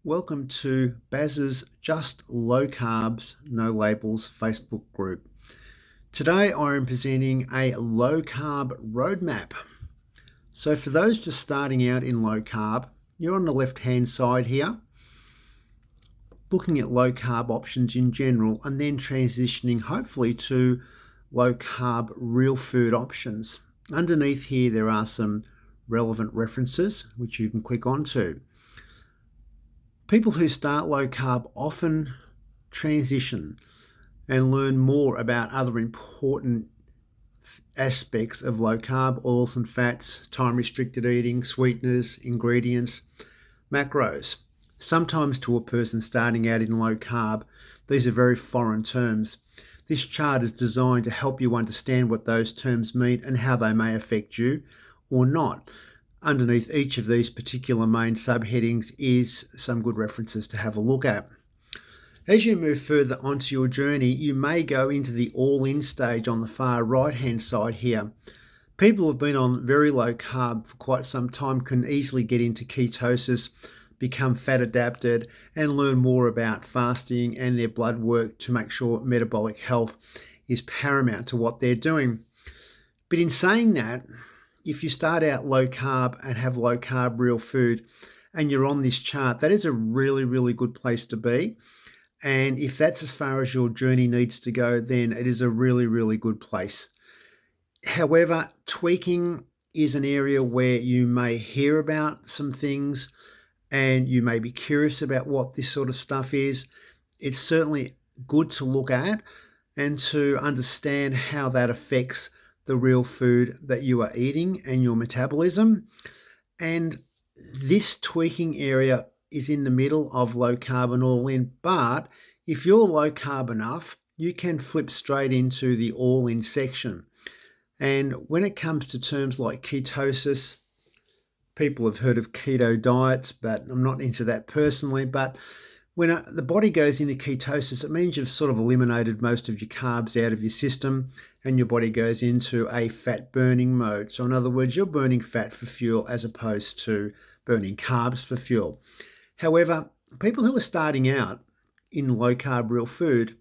Welcome to Baz's Just Low Carbs, No Labels Facebook group. Today I am presenting a low carb roadmap. So for those just starting out in low carb, you're on the left hand side here, looking at low carb options in general and then transitioning hopefully to low carb real food options. Underneath here there are some relevant references which you can click onto. People who start low carb often transition and learn more about other important aspects of low carb: oils and fats, time restricted eating, sweeteners, ingredients, macros. Sometimes to a person starting out in low carb, these are very foreign terms. This chart is designed to help you understand what those terms mean and how they may affect you or not. Underneath each of these particular main subheadings is some good references to have a look at. As you move further onto your journey, you may go into the all-in stage on the far right-hand side here. People who have been on very low carb for quite some time can easily get into ketosis, become fat adapted, and learn more about fasting and their blood work to make sure metabolic health is paramount to what they're doing. But in saying that, if you start out low carb and have low carb real food and you're on this chart, that is a really, really good place to be. And if that's as far as your journey needs to go, then it is a really, really good place. However, tweaking is an area where you may hear about some things and you may be curious about what this sort of stuff is. It's certainly good to look at and to understand how that affects the real food that you are eating and your metabolism. And this tweaking area is in the middle of low carb and all in, but if you're low carb enough, you can flip straight into the all in section. And when it comes to terms like ketosis, people have heard of keto diets, but I'm not into that personally. But when the body goes into ketosis, it means you've sort of eliminated most of your carbs out of your system and your body goes into a fat burning mode. So in other words, you're burning fat for fuel as opposed to burning carbs for fuel. However, people who are starting out in low carb real food,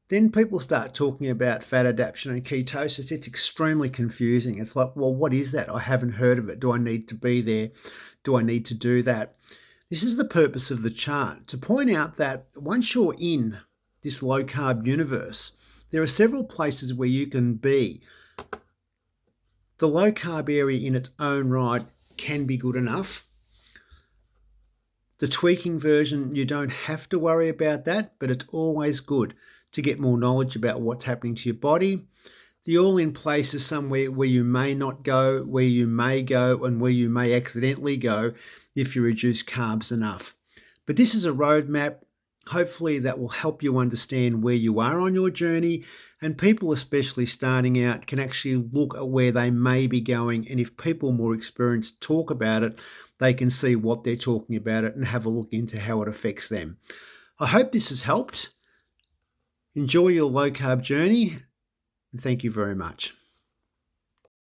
then people start talking about fat adaptation and ketosis. It's extremely confusing. It's like, well, what is that? I haven't heard of it. Do I need to be there? Do I need to do that? This is the purpose of the chart, to point out that once you're in this low carb universe, there are several places where you can be. The low carb area in its own right can be good enough. The tweaking version, you don't have to worry about that, but it's always good to get more knowledge about what's happening to your body. The all-in place is somewhere where you may not go, where you may go, and where you may accidentally go if you reduce carbs enough. But this is a roadmap, hopefully that will help you understand where you are on your journey, and people especially starting out can actually look at where they may be going, and if people more experienced talk about it, they can see what they're talking about it and have a look into how it affects them. I hope this has helped. Enjoy your low carb journey, and thank you very much.